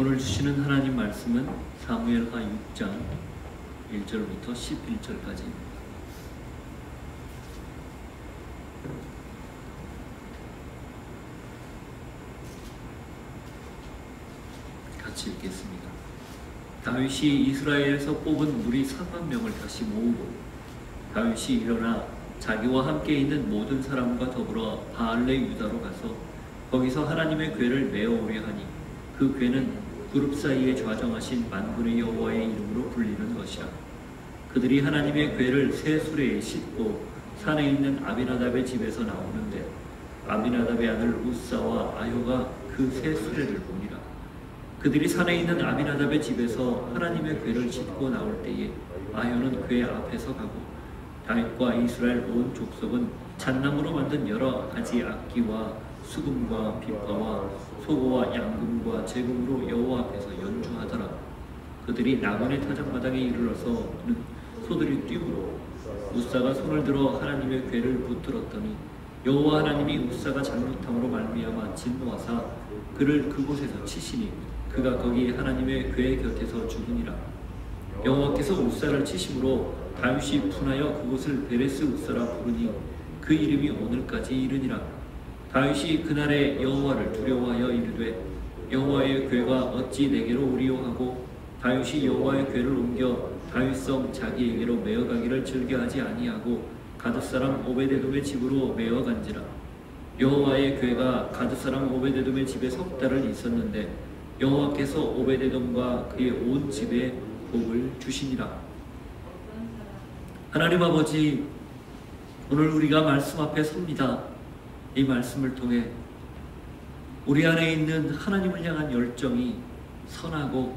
오늘 주시는 하나님 말씀은 사무엘하 6장 1절부터 11절까지입니다. 같이 읽겠습니다. 다윗이 이스라엘에서 뽑은 무리 4만 명을 다시 모으고 다윗이 일어나 자기와 함께 있는 모든 사람과 더불어 바알레 유다로 가서 거기서 하나님의 궤를 메어오려 하니 그 궤는 그룹 사이에 좌정하신 만군의 여호와의 이름으로 불리는 것이라. 그들이 하나님의 궤를 새 수레에 싣고 산에 있는 아비나답의 집에서 나오는데 아비나답의 아들 우사와 아효가 그 새 수레를 보니라. 그들이 산에 있는 아비나답의 집에서 하나님의 궤를 싣고 나올 때에 아효는 궤 앞에서 가고 다윗과 이스라엘 온 족속은 잣나무로 만든 여러 가지 악기와 수금과 비파와 소고와 양금과 제금으로 여호와 앞에서 연주하더라. 그들이 나곤의 타작마당에 이르러서는 소들이 뛰므로 우사가 손을 들어 하나님의 궤를 붙들었더니 여호와 하나님이 우사가 잘못함으로 말미암아 진노하사 그를 그곳에서 치시니 그가 거기 하나님의 궤 곁에서 죽으니라. 여호와께서 우사를 치심으로 다윗이 분하여 그곳을 베레스 우사라 부르니 그 이름이 오늘까지 이르니라. 다윗이 그날에 여호와를 두려워하여 이르되 여호와의 궤가 어찌 내게로 오리요 하고 다윗이 여호와의 궤를 옮겨 다윗성 자기에게로 메어가기를 즐겨하지 아니하고 가드 사람 오베데돔의 집으로 메어간지라. 여호와의 궤가 가드 사람 오베데돔의 집에 석 달을 있었는데 여호와께서 오베데돔과 그의 온 집에 복을 주시니라. 하나님 아버지, 오늘 우리가 말씀 앞에 섭니다. 이 말씀을 통해 우리 안에 있는 하나님을 향한 열정이 선하고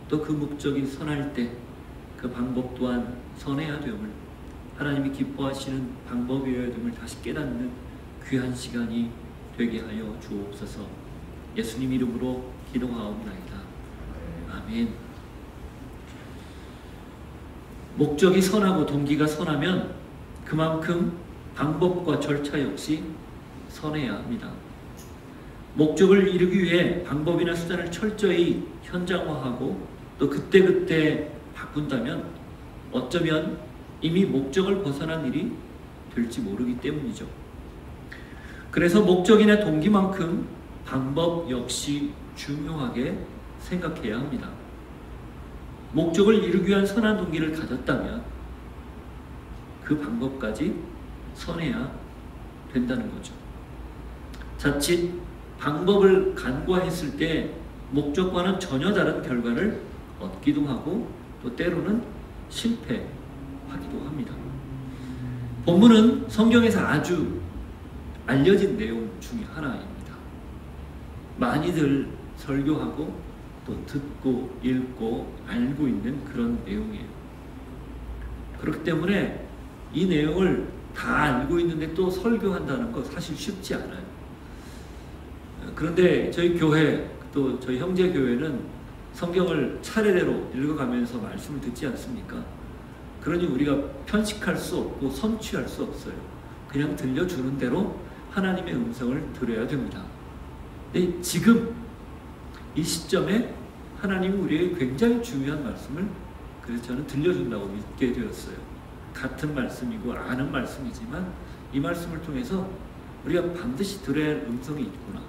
또 그 목적이 선할 때 그 방법 또한 선해야 됨을, 하나님이 기뻐하시는 방법이어야 됨을 다시 깨닫는 귀한 시간이 되게 하여 주옵소서. 예수님 이름으로 기도하옵나이다. 아멘. 목적이 선하고 동기가 선하면 그만큼 방법과 절차 역시 선해야 합니다. 목적을 이루기 위해 방법이나 수단을 철저히 현장화하고 또 그때그때 바꾼다면 어쩌면 이미 목적을 벗어난 일이 될지 모르기 때문이죠. 그래서 목적이나 동기만큼 방법 역시 중요하게 생각해야 합니다. 목적을 이루기 위한 선한 동기를 가졌다면 그 방법까지 선해야 된다는 거죠. 자칫 방법을 간과했을 때 목적과는 전혀 다른 결과를 얻기도 하고 또 때로는 실패하기도 합니다. 본문은 성경에서 아주 알려진 내용 중에 하나입니다. 많이들 설교하고 또 듣고 읽고 알고 있는 그런 내용이에요. 그렇기 때문에 이 내용을 다 알고 있는데 또 설교한다는 거 사실 쉽지 않아요. 그런데 저희 교회 또 저희 형제 교회는 성경을 차례대로 읽어가면서 말씀을 듣지 않습니까? 그러니 우리가 편식할 수 없고 선취할 수 없어요. 그냥 들려주는 대로 하나님의 음성을 들어야 됩니다. 근데 지금 이 시점에 하나님이 우리에게 굉장히 중요한 말씀을 그래서 저는 들려준다고 믿게 되었어요. 같은 말씀이고 아는 말씀이지만 이 말씀을 통해서 우리가 반드시 들어야 할 음성이 있구나.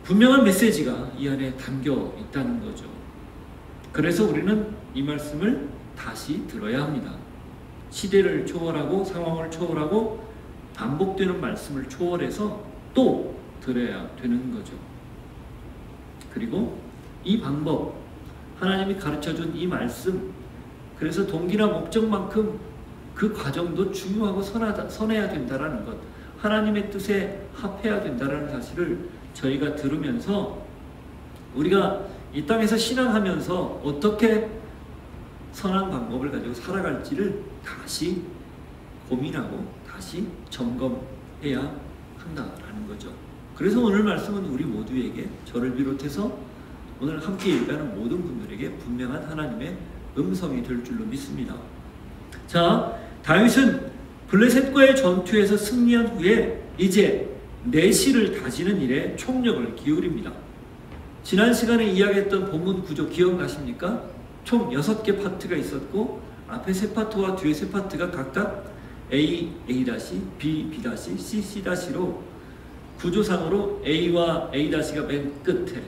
분명한 메시지가 이 안에 담겨 있다는 거죠. 그래서 우리는 이 말씀을 다시 들어야 합니다. 시대를 초월하고 상황을 초월하고 반복되는 말씀을 초월해서 또 들어야 되는 거죠. 그리고 이 방법, 하나님이 가르쳐준 이 말씀, 그래서 동기나 목적만큼 그 과정도 중요하고 선해야 된다는 것, 하나님의 뜻에 합해야 된다는 사실을 저희가 들으면서 우리가 이 땅에서 신앙하면서 어떻게 선한 방법을 가지고 살아갈지를 다시 고민하고 다시 점검해야 한다라는 거죠. 그래서 오늘 말씀은 우리 모두에게, 저를 비롯해서 오늘 함께 읽는 모든 분들에게 분명한 하나님의 음성이 될 줄로 믿습니다. 자, 다윗은 블레셋과의 전투에서 승리한 후에 이제 내실을 다지는 일에 총력을 기울입니다. 지난 시간에 이야기했던 본문 구조 기억나십니까? 총 6개 파트가 있었고 앞에 3파트와 뒤에 3파트가 각각 A, A-, B, B-, C, C-로 구조상으로 A와 A-가 맨 끝에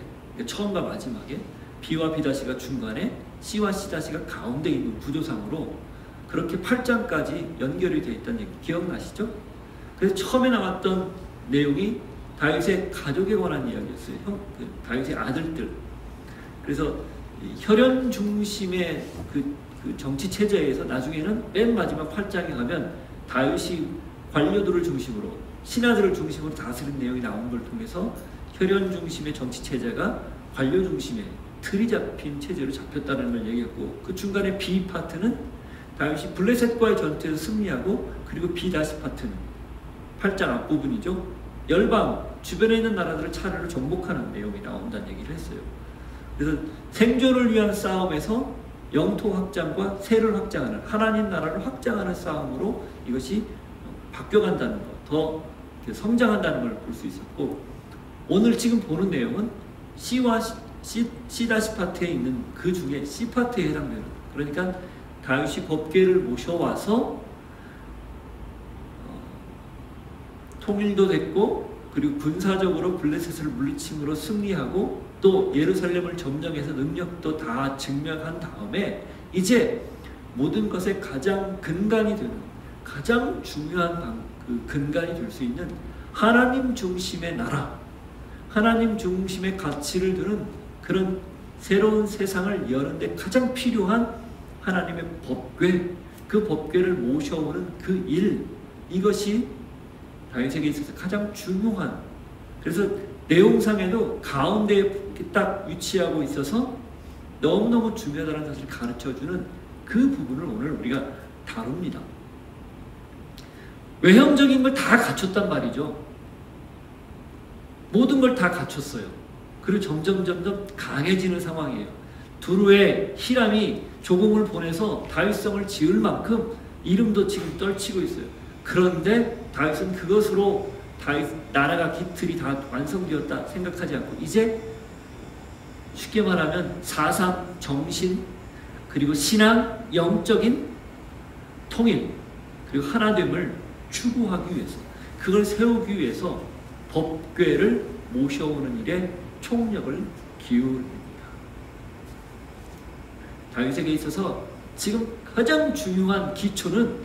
처음과 마지막에, B와 B-가 중간에, C와 C-가 가운데 있는 구조상으로 그렇게 8장까지 연결이 되어 있다는 얘기 기억나시죠? 그래서 처음에 나왔던 내용이 다윗의 가족에 관한 이야기였어요. 다윗의 아들들. 그래서 혈연 중심의 그 정치 체제에서 나중에는 맨 마지막 8장에 가면 다윗이 관료들을 중심으로, 신하들을 중심으로 다스린 내용이 나온 걸 통해서 혈연 중심의 정치 체제가 관료 중심의 틀이 잡힌 체제로 잡혔다는 걸 얘기했고, 그 중간에 B 파트는 다윗이 블레셋과의 전투에서 승리하고, 그리고 B- 파트는 8장 앞부분이죠. 열방, 주변에 있는 나라들을 차례로 정복하는 내용이 나온다는 얘기를 했어요. 그래서 생존을 위한 싸움에서 영토 확장과 세를 확장하는, 하나님 나라를 확장하는 싸움으로 이것이 바뀌어간다는 것, 더 성장한다는 걸 볼 수 있었고, 오늘 지금 보는 내용은 C와 C 파트에 있는 그 중에 C 파트에 해당되는, 그러니까 다윗이 법궤를 모셔와서 통일도 됐고, 그리고 군사적으로 블레셋을 물리침으로 승리하고, 또 예루살렘을 점령해서 능력도 다 증명한 다음에 이제 모든 것의 가장 근간이 되는, 가장 중요한 그 근간이 될 수 있는 하나님 중심의 나라, 하나님 중심의 가치를 두는 그런 새로운 세상을 여는데 가장 필요한 하나님의 법궤, 그 법궤를 모셔오는 그 일, 이것이 다윗에게 있어서 가장 중요한, 그래서 내용상에도 가운데에 딱 위치하고 있어서 너무너무 중요하다는 것을 가르쳐주는 그 부분을 오늘 우리가 다룹니다. 외형적인 걸 다 갖췄단 말이죠. 모든 걸 다 갖췄어요. 그리고 점점 강해지는 상황이에요. 두루의 히람이 조공을 보내서 다윗성을 지을 만큼 이름도 지금 떨치고 있어요. 그런데 다윗은 그것으로 다윗 나라가 기틀이 다 완성되었다 생각하지 않고, 이제 쉽게 말하면 사상, 정신, 그리고 신앙, 영적인 통일, 그리고 하나됨을 추구하기 위해서, 그걸 세우기 위해서 법궤를 모셔오는 일에 총력을 기울입니다. 다윗에게 있어서 지금 가장 중요한 기초는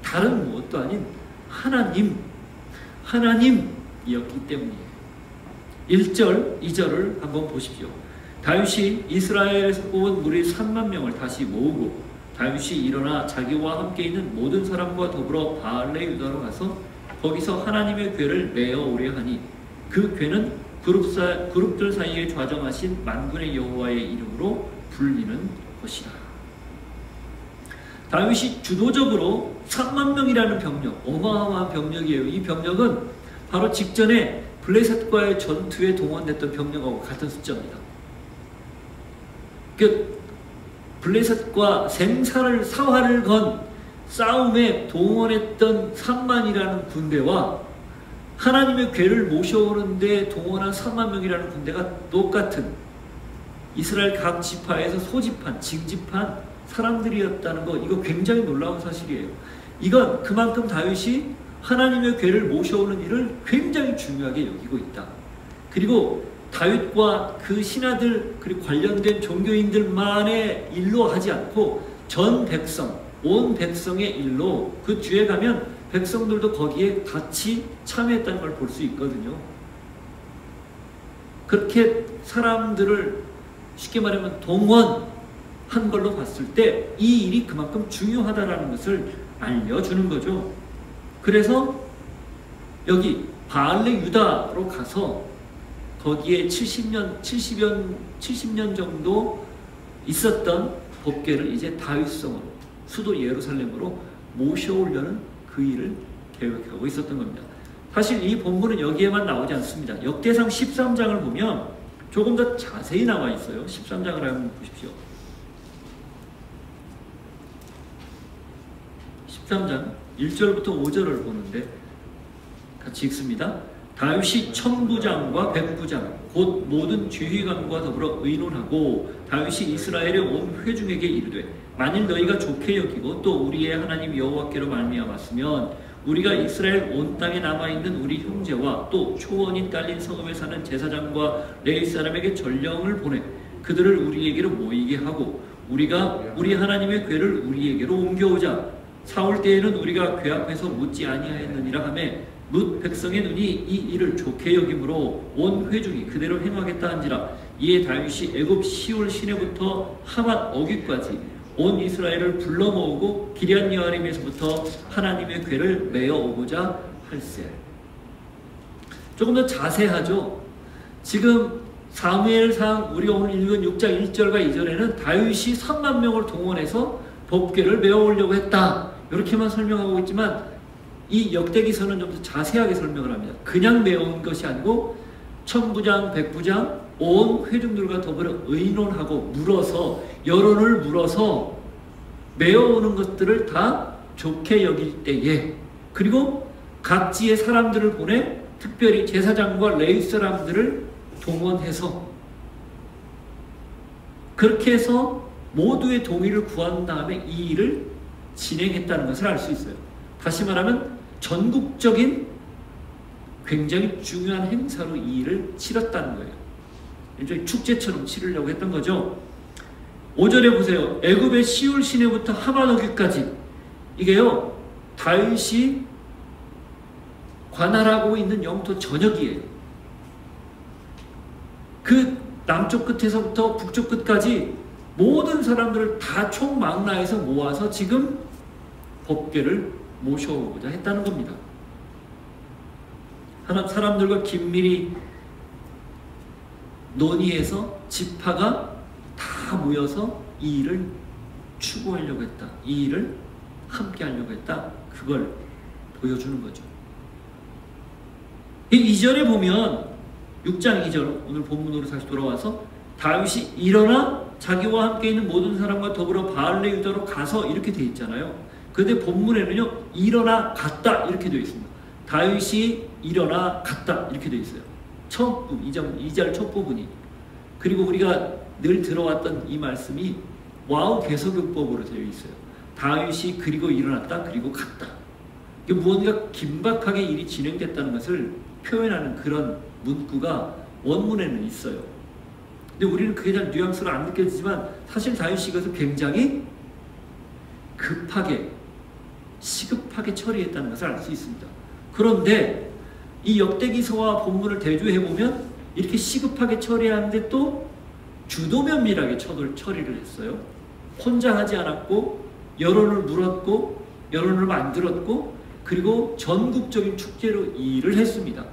다른 무엇도 아닌 하나님이었기 때문이에요. 1절, 2절을 한번 보십시오. 다윗이 이스라엘에서 뽑은 무리 3만 명을 다시 모으고, 다윗이 일어나 자기와 함께 있는 모든 사람과 더불어 바알레 유다로 가서 거기서 하나님의 궤를 메어 오래 하니, 그 궤는 그룹들 사이에 좌정하신 만군의 여호와의 이름으로 불리는 것이다. 다윗이 주도적으로 3만 명이라는 병력, 어마어마한 병력이에요. 이 병력은 바로 직전에 블레셋과의 전투에 동원됐던 병력하고 같은 숫자입니다. 블레셋과 사활을 건 싸움에 동원했던 3만이라는 군대와 하나님의 궤를 모셔오는 데 동원한 3만 명이라는 군대가 똑같은, 이스라엘 각 지파에서 소집한, 징집한 사람들이었다는 거, 이거 굉장히 놀라운 사실이에요. 이건 그만큼 다윗이 하나님의 궤를 모셔오는 일을 굉장히 중요하게 여기고 있다. 그리고 다윗과 그 신하들, 그리고 관련된 종교인들만의 일로 하지 않고 전 백성, 온 백성의 일로, 그 뒤에 가면 백성들도 거기에 같이 참여했다는 걸 볼 수 있거든요. 그렇게 사람들을 쉽게 말하면 동원한 걸로 봤을 때 이 일이 그만큼 중요하다는 것을 알려주는 거죠. 그래서 여기 바알레 유다로 가서 거기에 70년 정도 있었던 법궤를 이제 다윗성으로, 수도 예루살렘으로 모셔오려는 그 일을 계획하고 있었던 겁니다. 사실 이 본문은 여기에만 나오지 않습니다. 역대상 13장을 보면 조금 더 자세히 나와 있어요. 13장을 한번 보십시오. 13장 1절부터 5절을 보는데 같이 읽습니다. 다윗이 천부장과 백부장 곧 모든 지휘관과 더불어 의논하고 다윗이 이스라엘의 온 회중에게 이르되 만일 너희가 좋게 여기고 또 우리의 하나님 여호와께로 말미암았으면 우리가 이스라엘 온 땅에 남아있는 우리 형제와 또 초원이 딸린 성읍에 사는 제사장과 레위 사람에게 전령을 보내 그들을 우리에게로 모이게 하고 우리가 우리 하나님의 궤를 우리에게로 옮겨오자. 사울 때에는 우리가 궤 앞에서 묻지 아니하였느니라 하매 룻 백성의 눈이 이 일을 좋게 여김으로 온 회중이 그대로 행하겠다 한지라. 이에 다윗이 애굽 시올 시내부터 하맛 어귀까지 온 이스라엘을 불러 모으고 기럇 여아림에서부터 하나님의 궤를 메어 오고자 할세. 조금 더 자세하죠. 지금 사무엘상 우리가 오늘 읽은 6장 1절과 2절에는 다윗이 3만 명을 동원해서 법궤를 메어 오려고 했다. 이렇게만 설명하고 있지만 이 역대기서는 좀 더 자세하게 설명을 합니다. 그냥 메어온 것이 아니고 천부장, 백부장, 온 회중들과 더불어 의논하고 물어서 여론을 물어서 메어오는 것들을 다 좋게 여길 때에 그리고 각지의 사람들을 보내 특별히 제사장과 레위 사람들을 동원해서 그렇게 해서 모두의 동의를 구한 다음에 이 일을 진행했다는 것을 알 수 있어요. 다시 말하면 전국적인 굉장히 중요한 행사로 이 일을 치렀다는 거예요. 일종의 축제처럼 치르려고 했던 거죠. 5절에 보세요. 애굽의 시올 시내부터 하맛 어귀까지 이게요 다윗이 관할하고 있는 영토 전역이에요. 그 남쪽 끝에서부터 북쪽 끝까지 모든 사람들을 다 총망라해서 모아서 지금 법궤를 모셔오고자 했다는 겁니다. 사람들과 긴밀히 논의해서 지파가 다 모여서 이 일을 추구하려고 했다. 이 일을 함께 하려고 했다. 그걸 보여주는 거죠. 이 2절에 보면 6장 2절 오늘 본문으로 다시 돌아와서 다윗이 일어나 자기와 함께 있는 모든 사람과 더불어 바알레 유다로 가서 이렇게 돼 있잖아요. 그런데 본문에는요 일어나 갔다 이렇게 되어 있습니다. 다윗이 일어나 갔다 이렇게 되어 있어요. 첫 부분 2절 첫 부분이. 그리고 우리가 늘 들어왔던 이 말씀이 와우 개석용법으로 되어 있어요. 다윗이 그리고 일어났다 그리고 갔다. 이게 무언가 긴박하게 일이 진행됐다는 것을 표현하는 그런 문구가 원문에는 있어요. 근데 우리는 그게 잘 뉘앙스로 안 느껴지지만 사실 다윗이 이것을 굉장히 급하게 시급하게 처리했다는 것을 알 수 있습니다. 그런데 이 역대기서와 본문을 대조해보면 이렇게 시급하게 처리하는데 또 주도 면밀하게 처리를 했어요. 혼자 하지 않았고 여론을 물었고 여론을 만들었고 그리고 전국적인 축제로 이 일을 했습니다.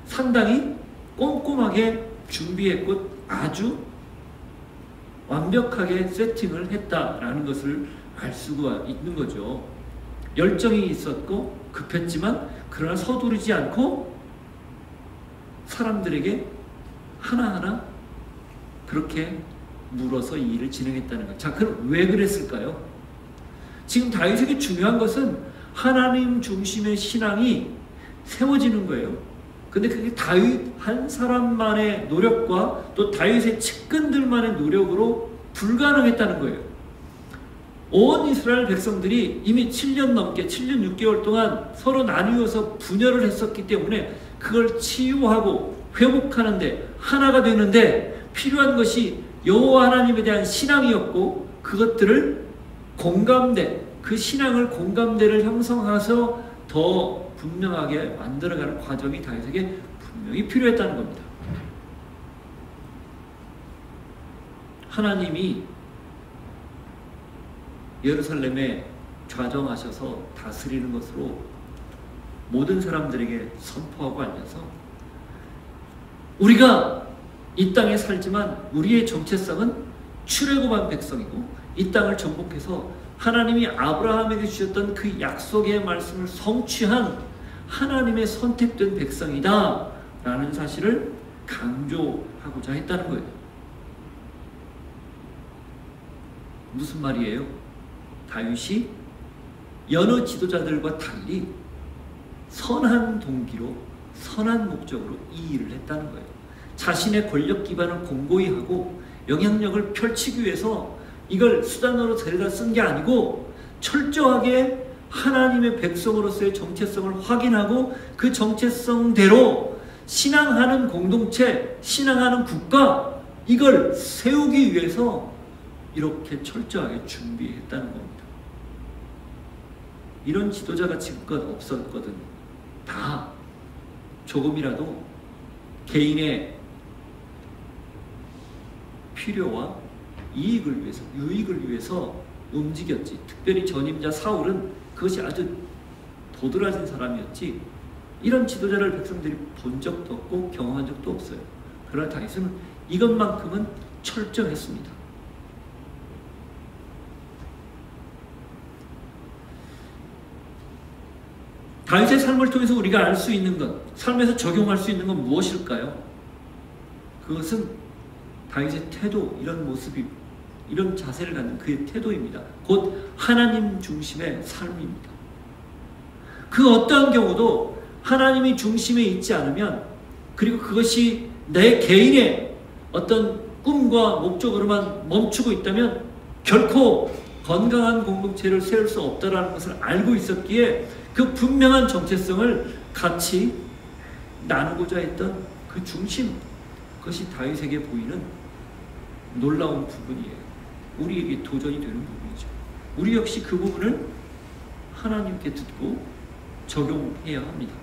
상당히 꼼꼼하게 준비했고 아주 완벽하게 세팅을 했다라는 것을 알 수가 있는 거죠. 열정이 있었고 급했지만 그러나 서두르지 않고 사람들에게 하나하나 그렇게 물어서 이 일을 진행했다는 것. 자, 그럼 왜 그랬을까요? 지금 다윗에게 중요한 것은 하나님 중심의 신앙이 세워지는 거예요. 근데 그게 다윗 한 사람만의 노력과 또 다윗의 측근들만의 노력으로 불가능했다는 거예요. 온 이스라엘 백성들이 이미 7년 넘게 7년 6개월 동안 서로 나뉘어서 분열을 했었기 때문에 그걸 치유하고 회복하는데 하나가 되는데 필요한 것이 여호와 하나님에 대한 신앙이었고 그것들을 공감대, 그 신앙을 공감대를 형성해서 더 분명하게 만들어가는 과정이 다윗에게 분명히 필요했다는 겁니다. 하나님이 예루살렘에 좌정하셔서 다스리는 것으로 모든 사람들에게 선포하고 알려서 우리가 이 땅에 살지만 우리의 정체성은 출애굽한 백성이고 이 땅을 정복해서 하나님이 아브라함에게 주셨던 그 약속의 말씀을 성취한 하나님의 선택된 백성이다 라는 사실을 강조하고자 했다는 거예요. 무슨 말이에요? 다윗이 여느 지도자들과 달리 선한 동기로 선한 목적으로 이 일을 했다는 거예요. 자신의 권력 기반을 공고히 하고 영향력을 펼치기 위해서 이걸 수단으로 데려다 쓴 게 아니고 철저하게 하나님의 백성으로서의 정체성을 확인하고 그 정체성대로 신앙하는 공동체, 신앙하는 국가, 이걸 세우기 위해서 이렇게 철저하게 준비했다는 겁니다. 이런 지도자가 지금껏 없었거든. 다 조금이라도 개인의 필요와 이익을 위해서, 유익을 위해서 움직였지. 특별히 전임자 사울은 그것이 아주 도드라진 사람이었지, 이런 지도자를 백성들이 본 적도 없고 경험한 적도 없어요. 그러나 다윗은 이것만큼은 철저했습니다. 다윗의 삶을 통해서 우리가 알 수 있는 것, 삶에서 적용할 수 있는 건 무엇일까요? 그것은 다윗의 태도, 이런 모습이, 이런 자세를 갖는 그의 태도입니다. 곧 하나님 중심의 삶입니다. 그 어떠한 경우도 하나님이 중심에 있지 않으면, 그리고 그것이 내 개인의 어떤 꿈과 목적으로만 멈추고 있다면 결코 건강한 공동체를 세울 수 없다는 것을 알고 있었기에 그 분명한 정체성을 같이 나누고자 했던 그 중심, 그것이 다윗에게 보이는 놀라운 부분이에요. 우리에게 도전이 되는 부분이죠. 우리 역시 그 부분을 하나님께 듣고 적용해야 합니다.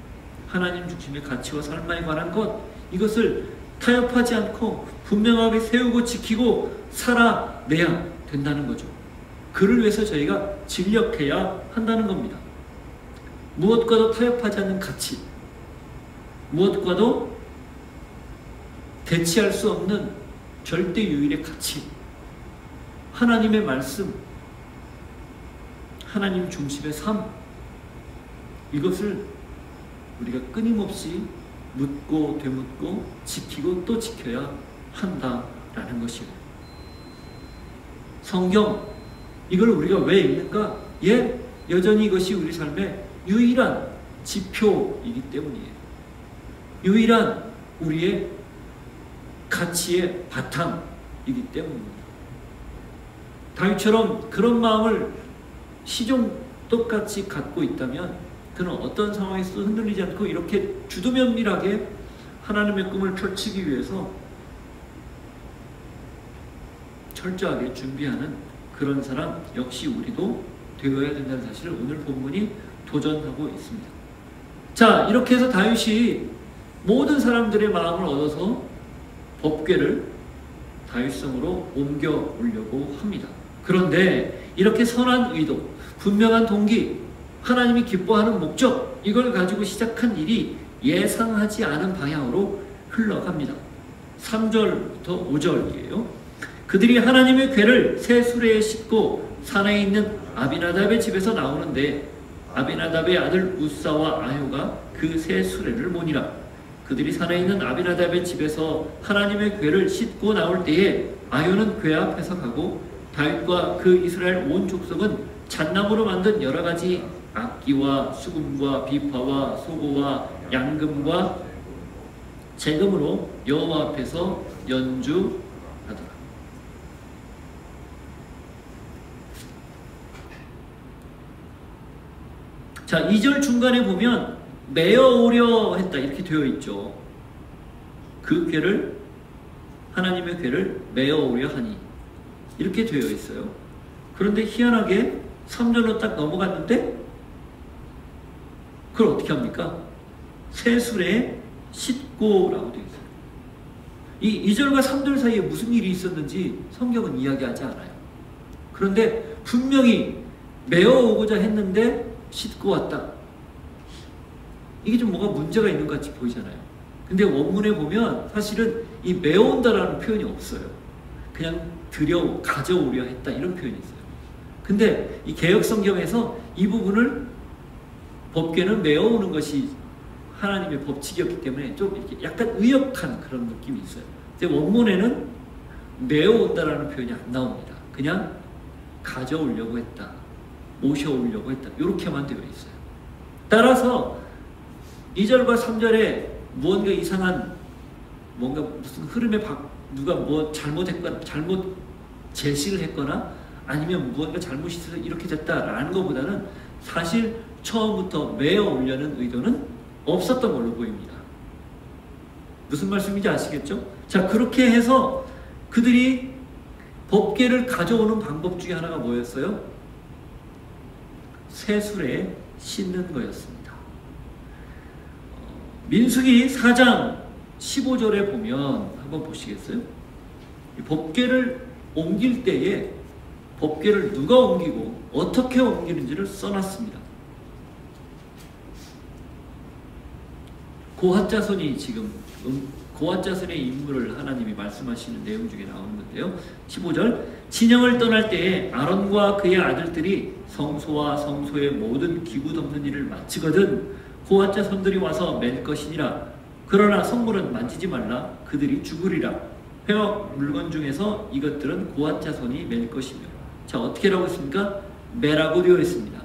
하나님 중심의 가치와 삶에 관한 것, 이것을 타협하지 않고 분명하게 세우고 지키고 살아내야 된다는 거죠. 그를 위해서 저희가 진력해야 한다는 겁니다. 무엇과도 타협하지 않는 가치, 무엇과도 대치할 수 없는 절대 유일의 가치, 하나님의 말씀, 하나님 중심의 삶, 이것을 우리가 끊임없이 묻고 되묻고 지키고 또 지켜야 한다라는 것이에요. 성경, 이걸 우리가 왜 읽는가? 여전히 이것이 우리 삶의 유일한 지표이기 때문이에요. 유일한 우리의 가치의 바탕이기 때문입니다. 다윗처럼 그런 마음을 시종똑같이 갖고 있다면 그는 어떤 상황에서도 흔들리지 않고 이렇게 주도면밀하게 하나님의 꿈을 펼치기 위해서 철저하게 준비하는 그런 사람 역시 우리도 되어야 된다는 사실을 오늘 본문이 도전하고 있습니다. 자, 이렇게 해서 다윗이 모든 사람들의 마음을 얻어서 법궤를 다윗성으로 옮겨오려고 합니다. 그런데 이렇게 선한 의도, 분명한 동기, 하나님이 기뻐하는 목적, 이걸 가지고 시작한 일이 예상하지 않은 방향으로 흘러갑니다. 3절부터 5절이에요. 그들이 하나님의 궤를 새 수레에 싣고 산에 있는 아비나답의 집에서 나오는데 아비나답의 아들 우사와 아효가 그 새 수레를 모니라. 그들이 산에 있는 아비나답의 집에서 하나님의 궤를 싣고 나올 때에 아효는 궤 앞에서 가고 다윗과 그 이스라엘 온 족속은 잣나무로 만든 여러 가지 악기와 수금과 비파와 소고와 양금과 재금으로 여호와 앞에서 연주하더라. 자, 2절 중간에 보면 메어오려 했다 이렇게 되어 있죠. 그 궤를, 하나님의 궤를 메어오려 하니 이렇게 되어 있어요. 그런데 희한하게 3절로 딱 넘어갔는데 그걸 어떻게 합니까? 새 수레에 싣고라고 되어 있어요. 이 2절과 3절 사이에 무슨 일이 있었는지 성경은 이야기하지 않아요. 그런데 분명히 메어오고자 했는데 싣고 왔다. 이게 좀 뭐가 문제가 있는 것 같이 보이잖아요. 근데 원문에 보면 사실은 이 메어온다라는 표현이 없어요. 그냥 가져오려 했다 이런 표현이 있어요. 근데 이 개역 성경에서 이 부분을 법궤는 메어오는 것이 하나님의 법칙이었기 때문에 좀 이렇게 약간 의역한 그런 느낌이 있어요. 근데 원문에는 메어온다라는 표현이 안 나옵니다. 그냥 가져오려고 했다, 모셔오려고 했다 이렇게만 되어 있어요. 따라서 2절과 3절에 무언가 이상한 뭔가 무슨 흐름에 누가 뭐 잘못했거나 잘못 제시를 했거나 아니면 무언가 잘못이 있어서 이렇게 됐다라는 것보다는 사실 처음부터 메어 오려는 의도는 없었던 걸로 보입니다. 무슨 말씀인지 아시겠죠? 자, 그렇게 해서 그들이 법궤를 가져오는 방법 중에 하나가 뭐였어요? 새수레에 싣는 거였습니다. 민수기 4장 15절에 보면 한번 보시겠어요? 법궤를 옮길 때에 법궤를 누가 옮기고 어떻게 옮기는지를 써놨습니다. 고핫 자손이 지금 고핫 자손의 인물을 하나님이 말씀하시는 내용 중에 나오는데요. 15절 진영을 떠날 때에 아론과 그의 아들들이 성소와 성소의 모든 기구 덮는 일을 마치거든 고핫 자손들이 와서 맬 것이니라. 그러나 성물은 만지지 말라. 그들이 죽으리라. 회막 물건 중에서 이것들은 고핫 자손이 맬 것이며. 자, 어떻게 하라고 했습니까? 매라고 되어 있습니다.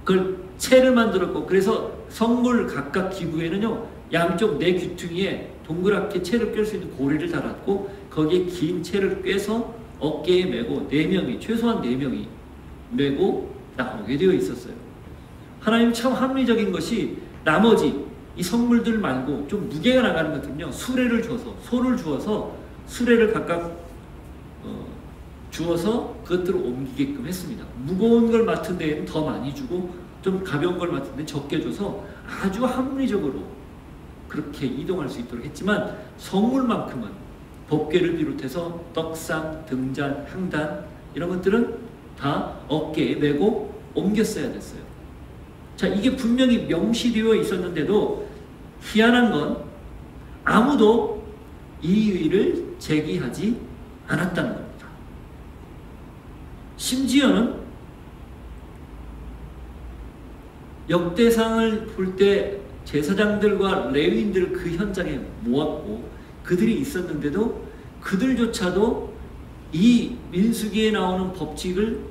그걸 채를 만들었고, 그래서 성물 각각 기구에는요 양쪽 네 귀퉁이에 동그랗게 채를 꿰 수 있는 고리를 달았고, 거기에 긴 채를 꿰서 어깨에 메고 4명이 최소한 4명이 메고 나오게 되어 있었어요. 하나님 참 합리적인 것이 나머지 이 성물들 말고 좀 무게가 나가는 것들은요 수레를 줘서 소를 주어서 수레를 각각 주어서 그것들을 옮기게끔 했습니다. 무거운 걸 맡은 데에는 더 많이 주고 좀 가벼운 걸 맡은 데는 적게 줘서 아주 합리적으로 그렇게 이동할 수 있도록 했지만 성물만큼은 법궤를 비롯해서 떡상, 등잔, 향단 이런 것들은 다 어깨에 메고 옮겼어야 됐어요. 자, 이게 분명히 명시되어 있었는데도 희한한 건 아무도 이의를 제기하지 않았다는 겁니다. 심지어는 역대상을 볼 때 제사장들과 레위인들을 그 현장에 모았고 그들이 있었는데도 그들조차도 이 민수기에 나오는 법칙을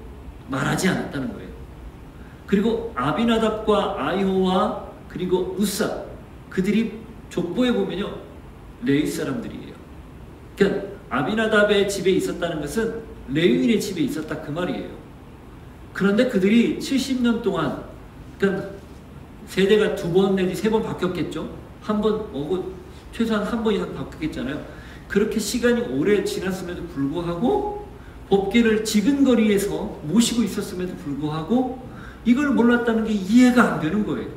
말하지 않았다는 거예요. 그리고 아비나답과 아이호와 그리고 우사 그들이 족보에 보면요 레위 사람들이에요. 그러니까 아비나답의 집에 있었다는 것은 레위인의 집에 있었다 그 말이에요. 그런데 그들이 70년 동안 그러니까 세대가 2번 내지 3번 바뀌었겠죠. 한 번 오고 최소한 한 번 이상 바뀌었잖아요. 그렇게 시간이 오래 지났음에도 불구하고 법궤를 지근거리에서 모시고 있었음에도 불구하고 이걸 몰랐다는 게 이해가 안 되는 거예요.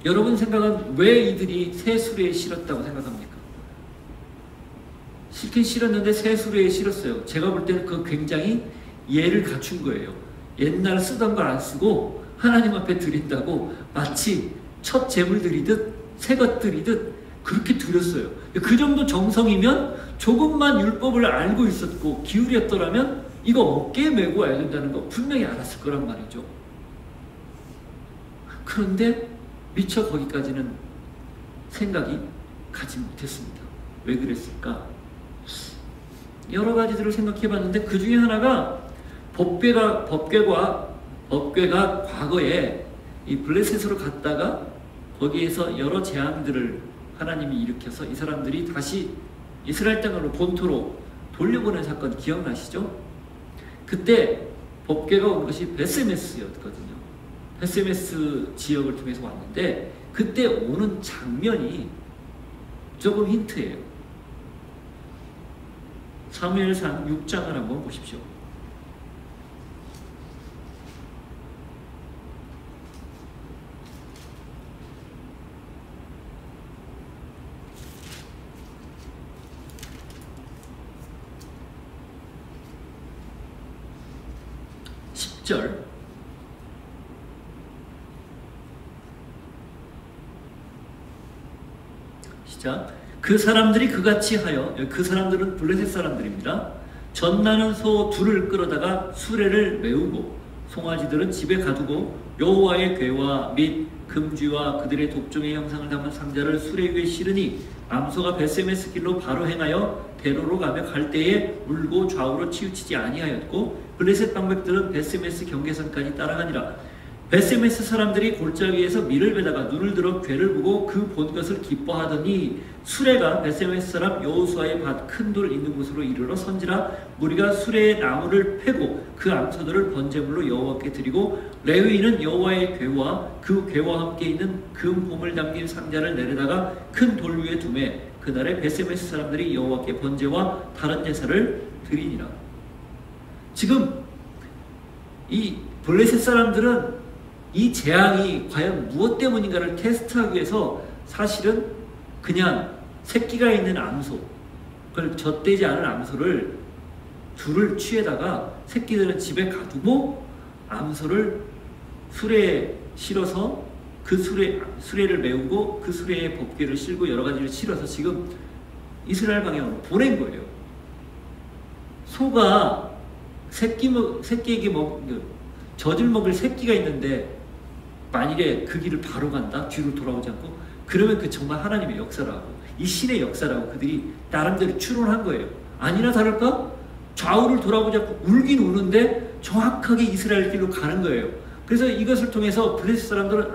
여러분 생각은 왜 이들이 새 수레에 실었다고 생각합니까? 실긴 실었는데 새 수레에 실었어요. 제가 볼 때는 그 굉장히 예를 갖춘 거예요. 옛날 쓰던 걸 안 쓰고 하나님 앞에 드린다고 마치 첫 제물 드리듯 새 것 드리듯 그렇게 드렸어요. 그 정도 정성이면 조금만 율법을 알고 있었고 기울였더라면 이거 어깨에 메고 와야 된다는 거 분명히 알았을 거란 말이죠. 그런데 미처 거기까지는 생각이 가지 못했습니다. 왜 그랬을까? 여러 가지들을 생각해 봤는데 그 중에 하나가 법궤가 과거에 이 블레셋으로 갔다가 거기에서 여러 재앙들을 하나님이 일으켜서 이 사람들이 다시 이스라엘 땅으로 본토로 돌려보낸 사건 기억나시죠? 그때 법궤가 온 것이 베세메스였거든요. 베세메스 지역을 통해서 왔는데 그때 오는 장면이 조금 힌트예요. 사무엘상 6장을 한번 보십시오. 시작. 그 사람들이 그같이 하여, 그 사람들은 블레셋 사람들입니다. 전나는 소 둘을 끌어다가 수레를 메우고 송아지들은 집에 가두고 여호와의 궤와 및 금쥐와 그들의 독종의 형상을 담은 상자를 수레 위에 실으니 암소가 베세메스 길로 바로 행하여 대로로 가며 갈대에 울고 좌우로 치우치지 아니하였고 블레셋 방백들은 베스메스 경계선까지 따라가니라. 베스메스 사람들이 골짜기에서 밀을 베다가 눈을 들어 괴를 보고 그 본 것을 기뻐하더니 수레가 베스메스 사람 여호수아의 밭 큰 돌 있는 곳으로 이르러 선지라. 무리가 수레의 나무를 패고 그 암소들을 번제물로 여호와께 드리고 레위인은 여호와의 궤와 그 궤와 함께 있는 금 보물 담긴 상자를 내려다가 큰 돌 위에 두매 그날에 베스메스 사람들이 여호와께 번제와 다른 제사를 드리니라. 지금 이 블레셋 사람들은 이 재앙이 과연 무엇 때문인가를 테스트하기 위해서 사실은 그냥 새끼가 있는 암소, 그걸 젖대지 않은 암소를 둘을 취해다가 새끼들은 집에 가두고 암소를 수레에 실어서 그 수레를 메우고 그 수레에 법궤를 실고 여러 가지를 실어서 지금 이스라엘 방향으로 보낸 거예요. 소가 새끼에게 젖을 먹을 새끼가 있는데 만일에 그 길을 바로 간다, 뒤로 돌아오지 않고, 그러면 그 정말 하나님의 역사라고, 이 신의 역사라고 그들이 나름대로 추론한 거예요. 아니나 다를까? 좌우를 돌아보지 않고 울긴 우는데 정확하게 이스라엘 길로 가는 거예요. 그래서 이것을 통해서 블레셋 사람들은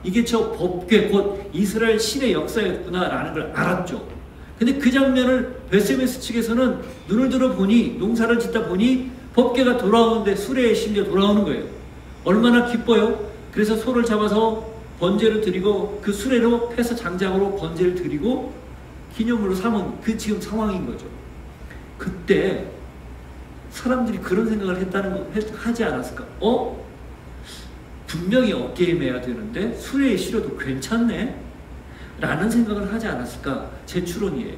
이게 저 법궤 곧 이스라엘 신의 역사였구나 라는 걸 알았죠. 근데 그 장면을 베스메스 측에서는 눈을 들어 보니, 농사를 짓다 보니 법궤가 돌아오는데 수레에 실려 돌아오는 거예요. 얼마나 기뻐요. 그래서 소를 잡아서 번제를 드리고 그 수레로 패서 장작으로 번제를 드리고 기념으로 삼은 그 지금 상황인 거죠. 그때 사람들이 그런 생각을 하지 않았을까? 분명히 어깨에 매야 되는데 수레에 실어도 괜찮네? 라는 생각을 하지 않았을까? 제 추론이에요.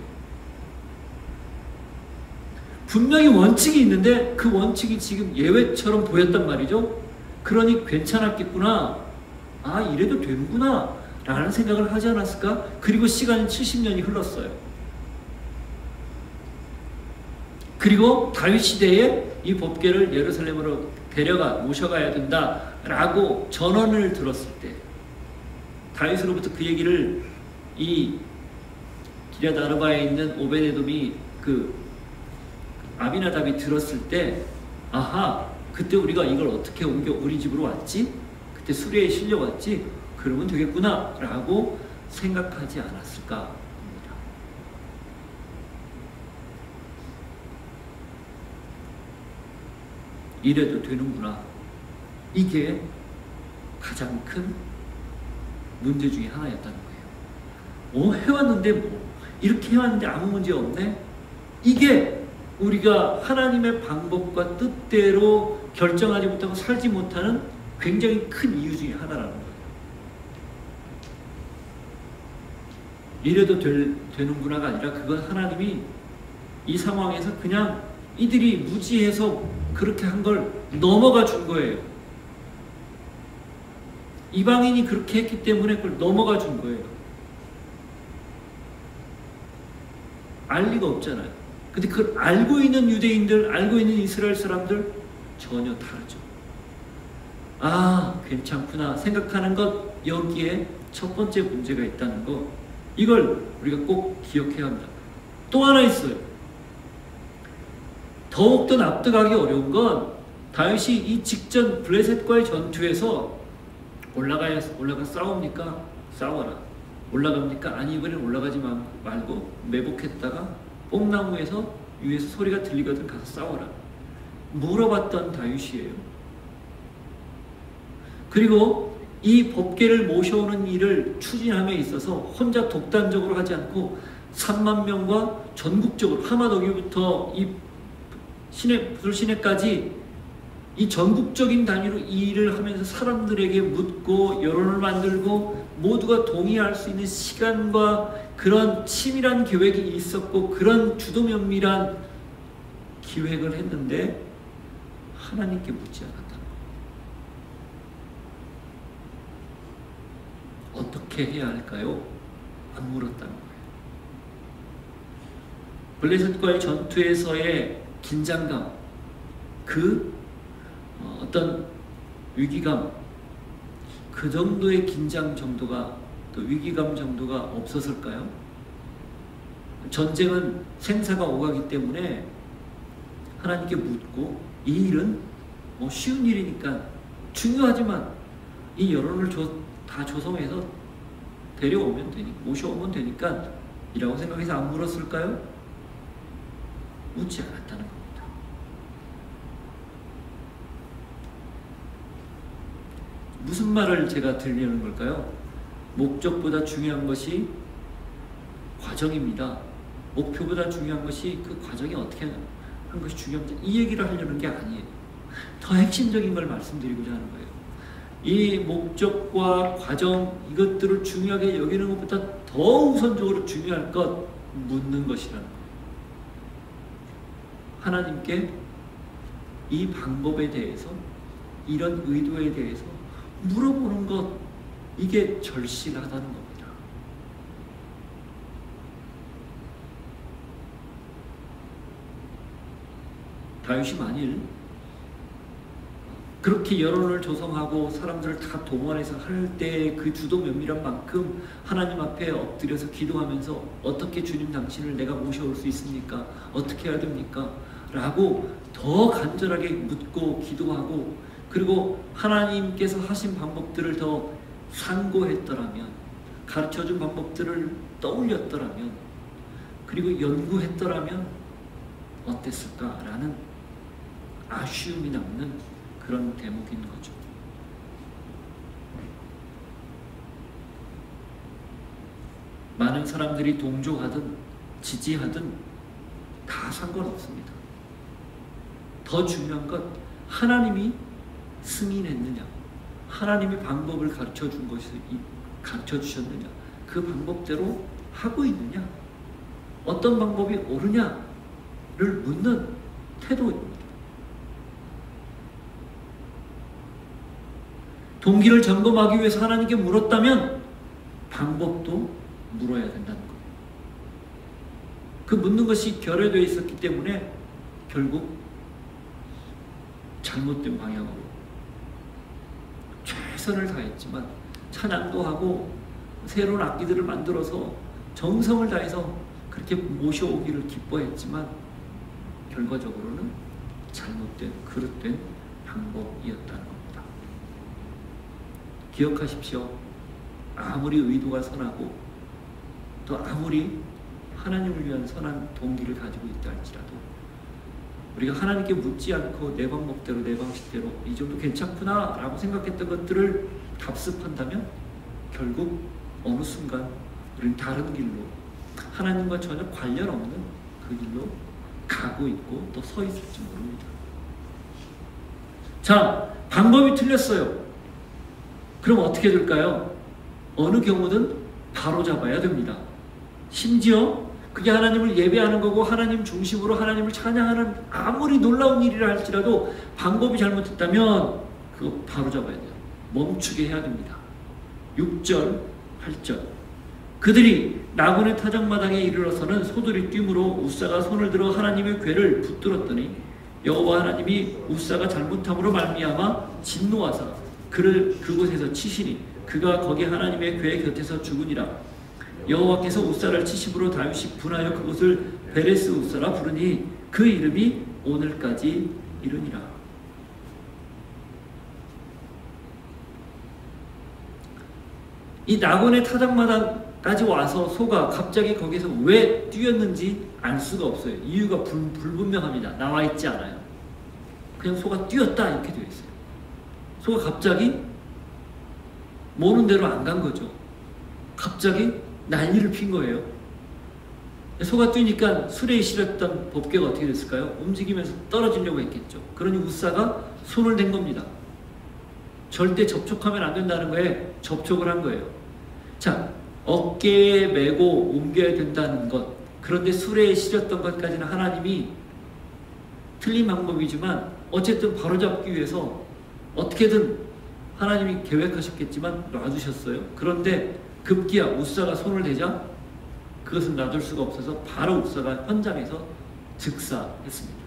분명히 원칙이 있는데 그 원칙이 지금 예외처럼 보였단 말이죠. 그러니 괜찮았겠구나. 이래도 되는구나. 라는 생각을 하지 않았을까? 그리고 시간이 70년이 흘렀어요. 그리고 다윗 시대에 이 법궤를 예루살렘으로 모셔가야 된다라고 전언을 들었을 때 다윗으로부터 그 얘기를 이 기럇 아르바에 있는 오베데돔이 그 아비나답이 들었을 때 그때 우리가 이걸 어떻게 옮겨 우리 집으로 왔지? 그때 수레에 실려왔지? 그러면 되겠구나 라고 생각하지 않았을까 합니다. 이래도 되는구나. 이게 가장 큰 문제 중에 하나였다는 거예요. 해왔는데 이렇게 해왔는데 아무 문제 없네? 이게 우리가 하나님의 방법과 뜻대로 결정하지 못하고 살지 못하는 굉장히 큰 이유 중에 하나라는 거예요. 이래도 되는구나가 아니라 그건 하나님이 이 상황에서 그냥 이들이 무지해서 그렇게 한 걸 넘어가 준 거예요. 이방인이 그렇게 했기 때문에 그걸 넘어가 준 거예요. 알 리가 없잖아요. 근데 그걸 알고 있는 유대인들, 알고 있는 이스라엘 사람들 전혀 다르죠. 괜찮구나 생각하는 것, 여기에 첫 번째 문제가 있다는 거, 이걸 우리가 꼭 기억해야 합니다. 또 하나 있어요. 더욱더 납득하기 어려운 건 다윗이 이 직전 블레셋과의 전투에서 올라가 싸웁니까? 싸워라. 올라갑니까? 아니, 이번엔 올라가지 말고 매복했다가 뽕나무에서 위에서 소리가 들리거든 가서 싸워라. 물어봤던 다윗이에요. 그리고 이 법궤를 모셔오는 일을 추진함에 있어서 혼자 독단적으로 하지 않고 3만 명과 전국적으로 하마더기부터 이 불시내까지 이 전국적인 단위로 이 일을 하면서 사람들에게 묻고 여론을 만들고 모두가 동의할 수 있는 시간과 그런 치밀한 계획이 있었고 그런 주도면밀한 기획을 했는데 하나님께 묻지 않았다는 거예요. 어떻게 해야 할까요? 안 물었다는 거예요. 블레셋과의 전투에서의 긴장감, 어떤 위기감, 그 정도의 긴장 정도가, 또 위기감 정도가 없었을까요? 전쟁은 생사가 오가기 때문에 하나님께 묻고, 이 일은 뭐 쉬운 일이니까 중요하지만 이 여론을 다 조성해서 데려오면 되니까, 모셔오면 되니까 이라고 생각해서 안 물었을까요? 묻지 않았다는 겁니다. 무슨 말을 제가 들려는 걸까요? 목적보다 중요한 것이 과정입니다. 목표보다 중요한 것이 그 과정이 어떻게 하는 것이 중요합니다. 이 얘기를 하려는 게 아니에요. 더 핵심적인 걸 말씀드리고자 하는 거예요. 이 목적과 과정, 이것들을 중요하게 여기는 것보다 더 우선적으로 중요할 것 묻는 것이라는 거예요. 하나님께 이 방법에 대해서, 이런 의도에 대해서 물어보는 것, 이게 절실하다는 겁니다. 다윗이 만일 그렇게 여론을 조성하고 사람들을 다 동원해서 할 때 그 주도 면밀한 만큼 하나님 앞에 엎드려서 기도하면서 어떻게 주님 당신을 내가 모셔올 수 있습니까? 어떻게 해야 됩니까? 라고 더 간절하게 묻고 기도하고, 그리고 하나님께서 하신 방법들을 더 상고했더라면, 가르쳐준 방법들을 떠올렸더라면, 그리고 연구했더라면 어땠을까라는 아쉬움이 남는 그런 대목인 거죠. 많은 사람들이 동조하든 지지하든 다 상관없습니다. 더 중요한 건 하나님이 승인했느냐, 하나님의 방법을 가르쳐 주셨느냐, 그 방법대로 하고 있느냐, 어떤 방법이 옳으냐를 묻는 태도입니다. 동기를 점검하기 위해서 하나님께 물었다면 방법도 물어야 된다는 거예요. 그 묻는 것이 결여되어 있었기 때문에 결국 잘못된 방향으로 최선을 다했지만, 찬양도 하고 새로운 악기들을 만들어서 정성을 다해서 그렇게 모셔오기를 기뻐했지만 결과적으로는 잘못된, 그릇된 방법이었다는 겁니다. 기억하십시오. 아무리 의도가 선하고 또 아무리 하나님을 위한 선한 동기를 가지고 있다 할지라도 우리가 하나님께 묻지 않고 내 방법대로, 내 방식대로 이 정도 괜찮구나 라고 생각했던 것들을 답습한다면 결국 어느 순간 우리는 다른 길로, 하나님과 전혀 관련 없는 그 길로 가고 있고 또 서 있을지 모릅니다. 자, 방법이 틀렸어요. 그럼 어떻게 될까요? 어느 경우든 바로 잡아야 됩니다. 심지어 그게 하나님을 예배하는 거고 하나님 중심으로 하나님을 찬양하는 아무리 놀라운 일이라 할지라도 방법이 잘못됐다면 그거 바로 잡아야 돼요. 멈추게 해야 됩니다. 6절, 8절. 그들이 나곤의 타작마당에 이르러서는 소들이 뛰므로 우사가 손을 들어 하나님의 궤를 붙들었더니 여호와 하나님이 우사가 잘못함으로 말미암아 진노하사 그를 그곳에서 치시니 그가 거기 하나님의 궤 곁에서 죽으니라. 여호와께서 우사를 치심으로 다윗이 분하여 그곳을 베레스 우사라 부르니 그 이름이 오늘까지 이르니라. 이 나곤의 타작마당까지 와서 소가 갑자기 거기서 왜 뛰었는지 알 수가 없어요. 이유가 불분명합니다. 나와 있지 않아요. 그냥 소가 뛰었다 이렇게 되어 있어요. 소가 갑자기 모는 대로 안 간 거죠. 갑자기 난리를 핀 거예요. 소가 뛰니까 수레에 실었던 법궤가 어떻게 됐을까요? 움직이면서 떨어지려고 했겠죠. 그러니 우사가 손을 댄 겁니다. 절대 접촉하면 안 된다는 거에 접촉을 한 거예요. 자, 어깨에 메고 옮겨야 된다는 것, 그런데 수레에 실었던 것까지는 하나님이 틀린 방법이지만 어쨌든 바로잡기 위해서 어떻게든 하나님이 계획하셨겠지만 놔두셨어요. 그런데 급기야 우사가 손을 대자 그것은 놔둘 수가 없어서 바로 우사가 현장에서 즉사했습니다.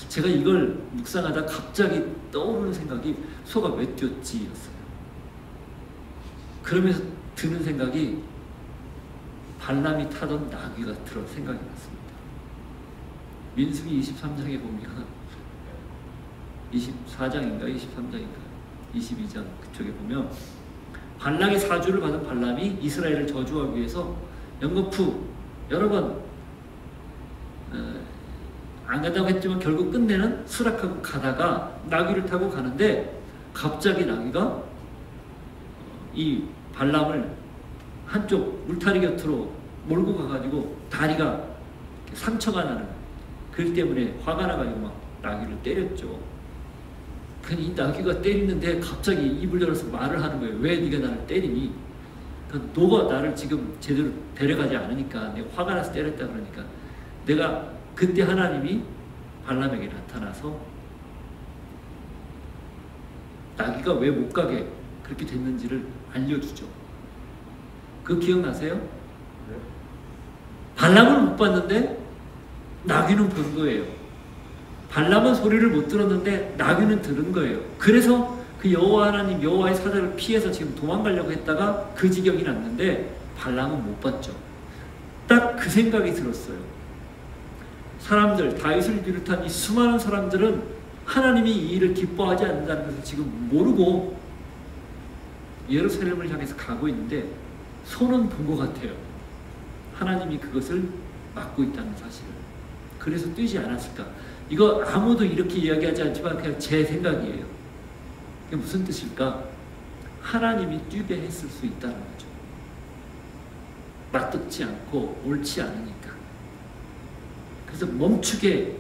제가 이걸 묵상하다 갑자기 떠오르는 생각이 소가 왜 뛰었지 였어요. 그러면서 드는 생각이 발람이 타던 나귀가 들어 생각이 났습니다. 민수기 23장에 보면 24장인가 23장인가 22장 그쪽에 보면 발락의 사주를 받은 발람이 이스라엘을 저주하기 위해서 연거푸 여러 번 안 간다고 했지만 결국 끝내는 수락하고 가다가 나귀를 타고 가는데 갑자기 나귀가 이 발람을 한쪽 울타리 곁으로 몰고 가가지고 다리가 상처가 나는 그렇기 때문에 화가 나가지고 막 나귀를 때렸죠. 근데 이 나귀가 때리는데 갑자기 입을 열어서 말을 하는 거예요. 왜 네가 나를 때리니? 그러니까 너가 나를 지금 제대로 데려가지 않으니까 내가 화가 나서 때렸다 그러니까 내가 그때 하나님이 발람에게 나타나서 나귀가 왜 못 가게 그렇게 됐는지를 알려주죠. 그거 기억나세요? 네. 발람은 못 봤는데 나귀는 본 거예요. 발람은 소리를 못 들었는데 나귀는 들은 거예요. 그래서 그 여호와 하나님 여호와의 사자를 피해서 지금 도망가려고 했다가 그 지경이 났는데 발람은 못 봤죠. 딱 그 생각이 들었어요. 사람들, 다윗을 비롯한 이 수많은 사람들은 하나님이 이 일을 기뻐하지 않는다는 것을 지금 모르고 예루살렘을 향해서 가고 있는데 손은 본 것 같아요. 하나님이 그것을 막고 있다는 사실을. 그래서 뛰지 않았을까? 이거 아무도 이렇게 이야기하지 않지만 그냥 제 생각이에요. 이게 무슨 뜻일까? 하나님이 뛰게 했을 수 있다는 거죠. 맞듣지 않고 옳지 않으니까. 그래서 멈추게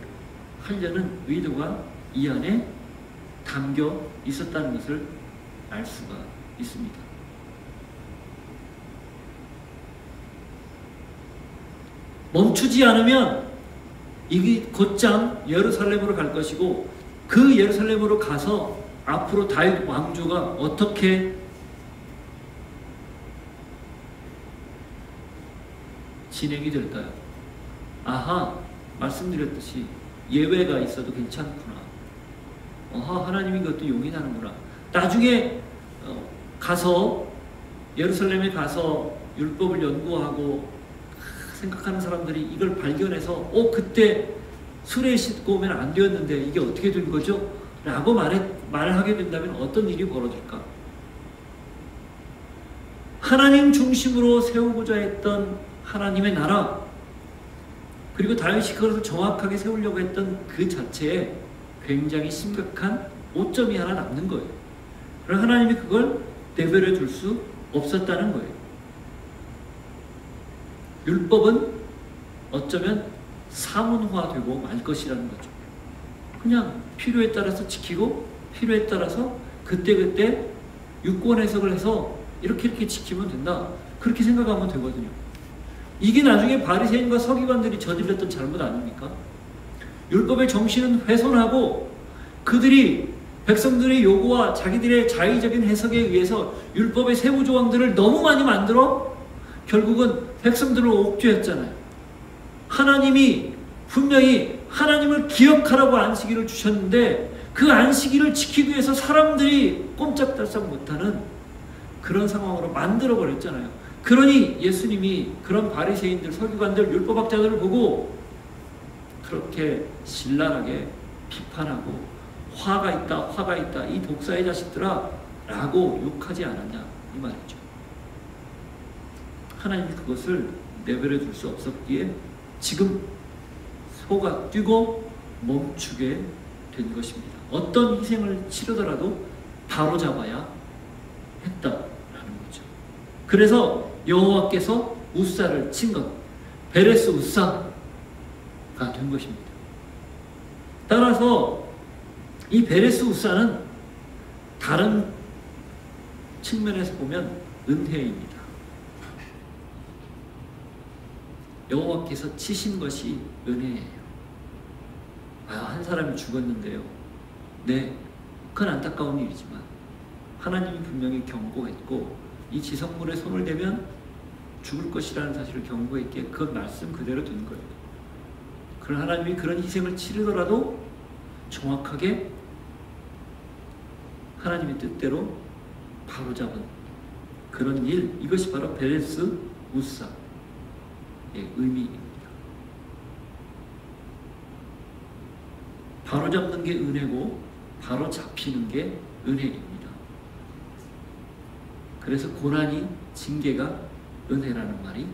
하려는 의도가 이 안에 담겨 있었다는 것을 알 수가 있습니다. 멈추지 않으면 이게 곧장 예루살렘으로 갈 것이고 그 예루살렘으로 가서 앞으로 다윗 왕조가 어떻게 진행이 될까요? 아하, 말씀드렸듯이 예외가 있어도 괜찮구나. 아하, 하나님이 그것도 용인하는구나. 나중에 가서 예루살렘에 가서 율법을 연구하고 생각하는 사람들이 이걸 발견해서 그때 수레에 싣고 오면 안 되었는데 이게 어떻게 된 거죠? 라고 말을 하게 된다면 어떤 일이 벌어질까? 하나님 중심으로 세우고자 했던 하나님의 나라 그리고 다윗이 그것을 정확하게 세우려고 했던 그 자체에 굉장히 심각한 오점이 하나 남는 거예요. 그러나 하나님이 그걸 내버려 둘 수 없었다는 거예요. 율법은 어쩌면 사문화되고 말 것이라는 거죠. 그냥 필요에 따라서 지키고 필요에 따라서 그때그때 유권 해석을 해서 이렇게 지키면 된다. 그렇게 생각하면 되거든요. 이게 나중에 바리새인과 서기관들이 저질렀던 잘못 아닙니까? 율법의 정신은 훼손하고 그들이 백성들의 요구와 자기들의 자의적인 해석에 의해서 율법의 세부 조항들을 너무 많이 만들어 결국은 백성들을 옥죄했잖아요. 하나님이 분명히 하나님을 기억하라고 안식일을 주셨는데 그 안식일을 지키기 위해서 사람들이 꼼짝달싹 못하는 그런 상황으로 만들어버렸잖아요. 그러니 예수님이 그런 바리새인들, 서기관들, 율법학자들을 보고 그렇게 신랄하게 비판하고 화가 있다 이 독사의 자식들아 라고 욕하지 않았냐 이 말이죠. 하나님이 그것을 내버려 둘 수 없었기에 지금 소가 뛰고 멈추게 된 것입니다. 어떤 희생을 치르더라도 바로잡아야 했다라는 거죠. 그래서 여호와께서 우사를 친 것, 베레스 우사가 된 것입니다. 따라서 이 베레스 우사는 다른 측면에서 보면 은혜입니다. 여호와께서 치신 것이 은혜예요. 한 사람이 죽었는데요. 네, 그건 안타까운 일이지만 하나님이 분명히 경고했고 이 지성물에 손을 대면 죽을 것이라는 사실을 경고했기에 그 말씀 그대로 된 거예요. 그러나 하나님이 그런 희생을 치르더라도 정확하게 하나님의 뜻대로 바로잡은 그런 일, 이것이 바로 베레스 우사. 의미입니다. 바로 잡는 게 은혜고 바로 잡히는 게 은혜입니다. 그래서 고난이 징계가 은혜라는 말이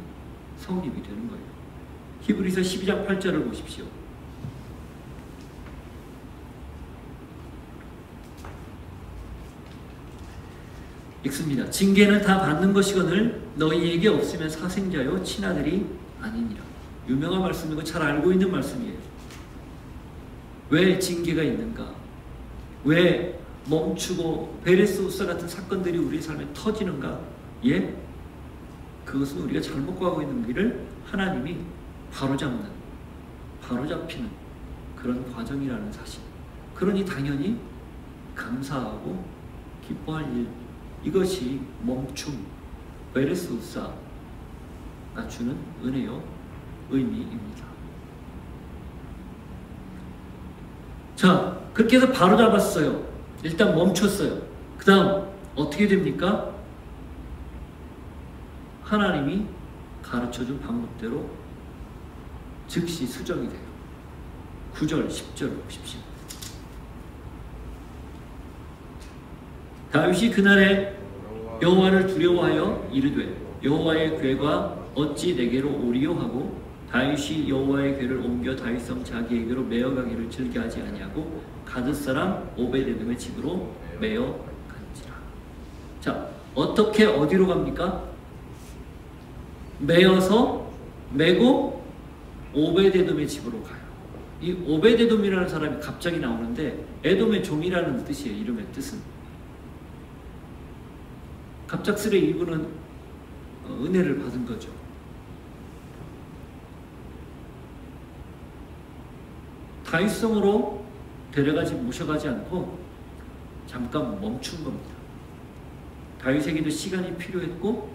성립이 되는 거예요. 히브리서 12장 8절을 보십시오. 읽습니다. 징계는 다 받는 것이거늘 너희에게 없으면 사생자요 친아들이 아니니라. 유명한 말씀이고 잘 알고 있는 말씀이에요. 왜 징계가 있는가? 왜 멈추고 베레스우사 같은 사건들이 우리 삶에 터지는가? 예? 그것은 우리가 잘못 가고 있는 길을 하나님이 바로잡는, 바로잡히는 그런 과정이라는 사실. 그러니 당연히 감사하고 기뻐할 일, 이것이 멈춤, 베레스우사가 주는 은혜요 의미입니다. 자, 그렇게 해서 바로 잡았어요. 일단 멈췄어요. 그 다음 어떻게 됩니까? 하나님이 가르쳐준 방법대로 즉시 수정이 돼요. 9절, 10절을 보십시오. 다윗이 그날에 여호와를 두려워하여 이르되 여호와의 궤가 어찌 내게로 오리요 하고 다윗이 여호와의 궤를 옮겨 다윗성 자기에게로 메어가기를 즐겨하지 아니하고 가드 사람 오베데돔의 집으로 메어 간지라. 자, 어떻게 어디로 갑니까? 메어서 메고 오베데돔의 집으로 가요. 이 오베데돔이라는 사람이 갑자기 나오는데 에돔의 종이라는 뜻이에요. 이름의 뜻은. 갑작스레 이분은 은혜를 받은 거죠. 다윗성으로 모셔가지 않고 잠깐 멈춘 겁니다. 다윗에게도 시간이 필요했고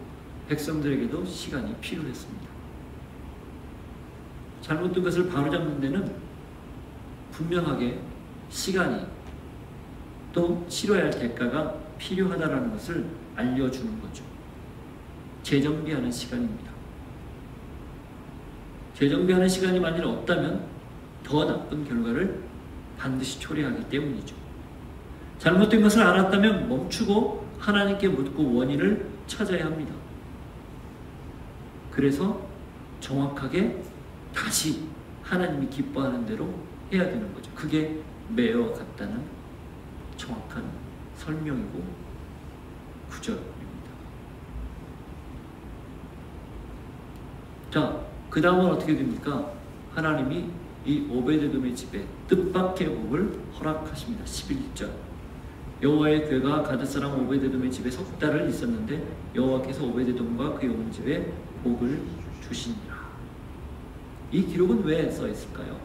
백성들에게도 시간이 필요했습니다. 잘못된 것을 바로잡는 데는 분명하게 시간이 또 치러야 할 대가가 필요하다는 것을 알려주는 거죠. 재정비하는 시간입니다. 재정비하는 시간이 만일 없다면 더 나쁜 결과를 반드시 초래하기 때문이죠. 잘못된 것을 알았다면 멈추고 하나님께 묻고 원인을 찾아야 합니다. 그래서 정확하게 다시 하나님이 기뻐하는 대로 해야 되는 거죠. 그게 메어 같다는 정확한 설명이고 구절입니다. 자, 그 다음은 어떻게 됩니까? 하나님이 이 오베데돔의 집에 뜻밖의 복을 허락하십니다. 11절. 여호와의 궤가 가드 사람 오베데돔의 집에 석 달을 있었는데 여호와께서 오베데돔과 그의 온 집에 복을 주시니라. 이 기록은 왜 써 있을까요?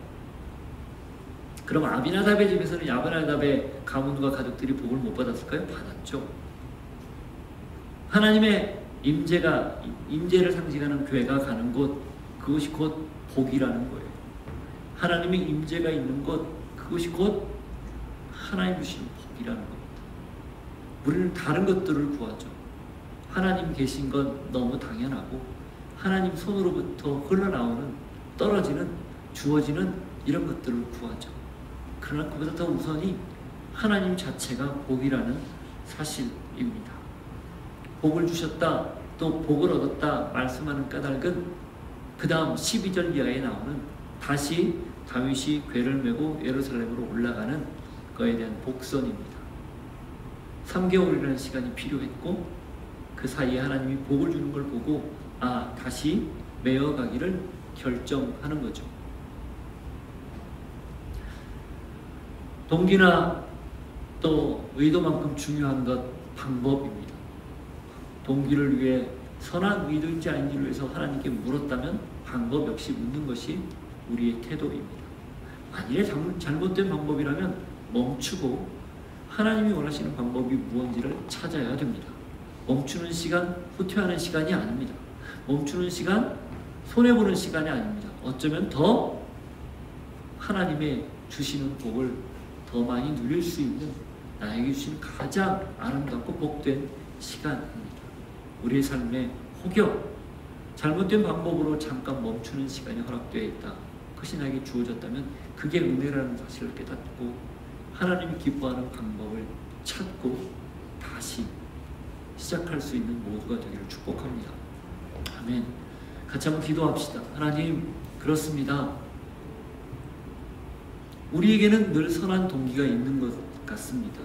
그럼 아비나답의 집에서는 아비나답의 가문과 가족들이 복을 못 받았을까요? 받았죠. 하나님의 임재를 상징하는 궤가 가는 곳, 그것이 곧 복이라는 거예요. 하나님의 임재가 있는 곳, 그것이 곧 하나님 주신 복이라는 겁니다. 우리는 다른 것들을 구하죠. 하나님 계신 건 너무 당연하고 하나님 손으로부터 흘러나오는, 떨어지는, 주어지는 이런 것들을 구하죠. 그러나 그보다 더 우선이 하나님 자체가 복이라는 사실입니다. 복을 주셨다, 또 복을 얻었다 말씀하는 까닭은 그 다음 12절 이하에 나오는 다시 다윗이 궤를 메고 예루살렘으로 올라가는 거에 대한 복선입니다. 3개월이라는 시간이 필요했고 그 사이에 하나님이 복을 주는 걸 보고 다시 메어가기를 결정하는 거죠. 동기나 또 의도만큼 중요한 것 방법입니다. 동기를 위해 선한 의도인지 아닌지를 위해서 하나님께 물었다면 방법 역시 묻는 것이 우리의 태도입니다. 만일에 잘못된 방법이라면 멈추고 하나님이 원하시는 방법이 무엇인지를 찾아야 됩니다. 멈추는 시간, 후퇴하는 시간이 아닙니다. 멈추는 시간, 손해보는 시간이 아닙니다. 어쩌면 더 하나님의 주시는 복을 더 많이 누릴 수 있는, 나에게 주시는 가장 아름답고 복된 시간입니다. 우리의 삶의 혹여 잘못된 방법으로 잠깐 멈추는 시간이 허락되어 있다. 그것이 나에게 주어졌다면 그게 은혜라는 사실을 깨닫고 하나님이 기뻐하는 방법을 찾고 다시 시작할 수 있는 모두가 되기를 축복합니다. 아멘. 같이 한번 기도합시다. 하나님, 그렇습니다. 우리에게는 늘 선한 동기가 있는 것 같습니다.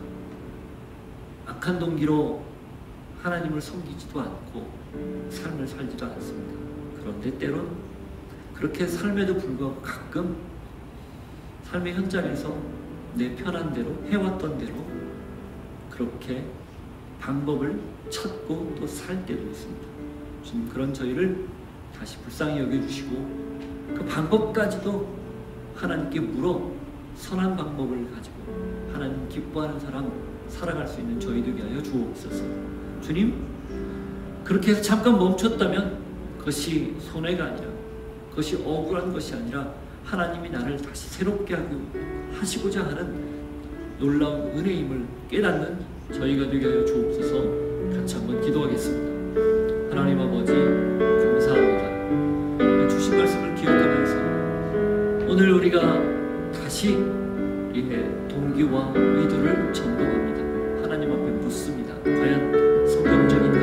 악한 동기로 하나님을 섬기지도 않고 삶을 살지도 않습니다. 그런데 때론 그렇게 삶에도 불구하고 가끔 삶의 현장에서 내 편한 대로 해왔던 대로 그렇게 방법을 찾고 또 살 때도 있습니다. 주님, 그런 저희를 다시 불쌍히 여겨주시고 그 방법까지도 하나님께 물어 선한 방법을 가지고 하나님 기뻐하는 사람 살아갈 수 있는 저희 되게 하여 주옵소서. 주님, 그렇게 해서 잠깐 멈췄다면 그것이 손해가 아니라, 그것이 억울한 것이 아니라 하나님이 나를 다시 새롭게 하시고자 하는 놀라운 은혜임을 깨닫는 저희가 되게 하여 주옵소서. 같이 한번 기도하겠습니다. 하나님 아버지, 감사합니다. 주신 말씀을 기억하면서 오늘 우리가 다시 우리의 동기와 의도를 점검합니다. 하나님 앞에 묻습니다. 과연 성경적인가?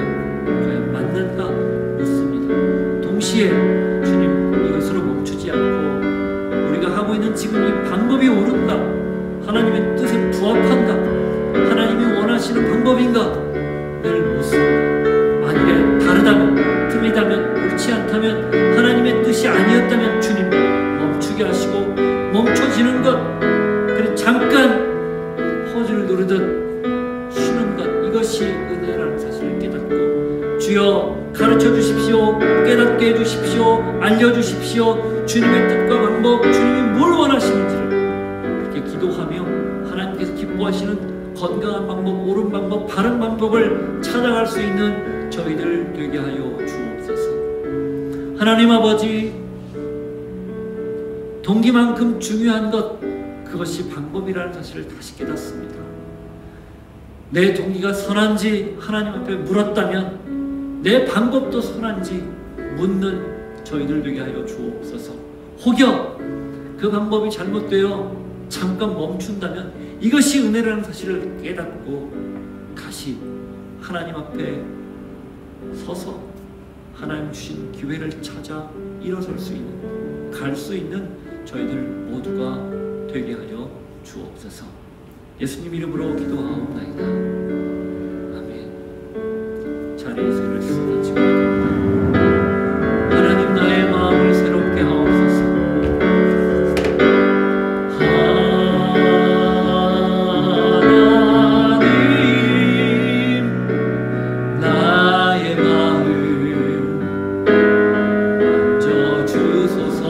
과연 맞는가? 묻습니다. 동시에 주님, 이것으로 멈추지 않고 우리가 하고 있는 지금 이 방법이 옳은가? 하나님의 뜻에 부합한가? 하나님이 원하시는 방법인가? 늘 묻습니다. 만일에 다르다면, 틀리다면, 옳지 않다면, 하나님의 뜻이 아니었다면 주님 멈추게 하시고 멈춰지는 것, 그리고 잠깐 퍼즐을 누르듯 쉬는 것, 이것이 은혜라는 사실을 깨닫고 주여 가르쳐 주십시오. 깨닫게 해주십시오. 알려주십시오. 주님의 뜻과 방법, 주님이 뭘 원하시는지를 그렇게 기도하며 하나님께서 기뻐하시는 건강한 방법, 옳은 방법, 바른 방법을 찾아갈 수 있는 저희들 되게 하여 주옵소서. 하나님 아버지, 동기만큼 중요한 것, 그것이 방법이라는 사실을 다시 깨닫습니다. 내 동기가 선한지 하나님 앞에 물었다면 내 방법도 선한지 묻는 저희들 되게 하여 주옵소서. 혹여 그 방법이 잘못되어 잠깐 멈춘다면 이것이 은혜라는 사실을 깨닫고 다시 하나님 앞에 서서 하나님 주신 기회를 찾아 일어설 수 있는, 갈 수 있는 저희들 모두가 되게 하여 주옵소서. 예수님 이름으로 기도하옵나이다. 아멘. 자리에서 일어서시고 하나님, 나의 마음을 새롭게 하옵소서. 하나님, 나의 마음 만져주소서.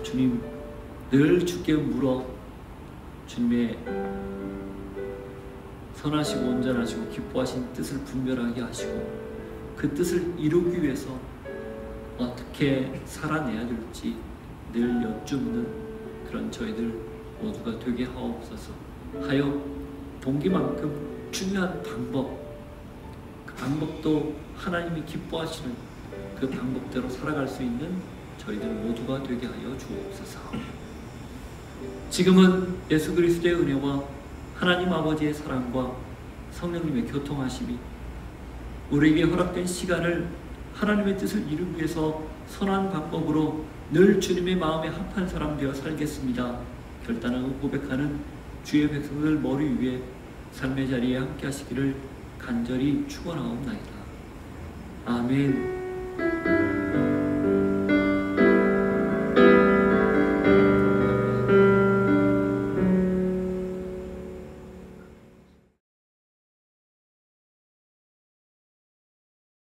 주님, 늘 주께 물어 주님의 선하시고 온전하시고 기뻐하신 뜻을 분별하게 하시고 그 뜻을 이루기 위해서 어떻게 살아내야 될지 늘 여쭙는 그런 저희들 모두가 되게 하옵소서. 하여 동기만큼 중요한 방법, 그 방법도 하나님이 기뻐하시는 그 방법대로 살아갈 수 있는 저희들 모두가 되게 하여 주옵소서. 지금은 예수 그리스도의 은혜와 하나님 아버지의 사랑과 성령님의 교통하심이 우리에게 허락된 시간을 하나님의 뜻을 이루기 위해서 선한 방법으로 늘 주님의 마음에 합한 사람 되어 살겠습니다. 결단하고 고백하는 주의 백성들 머리 위에 삶의 자리에 함께 하시기를 간절히 축원하옵나이다. 아멘.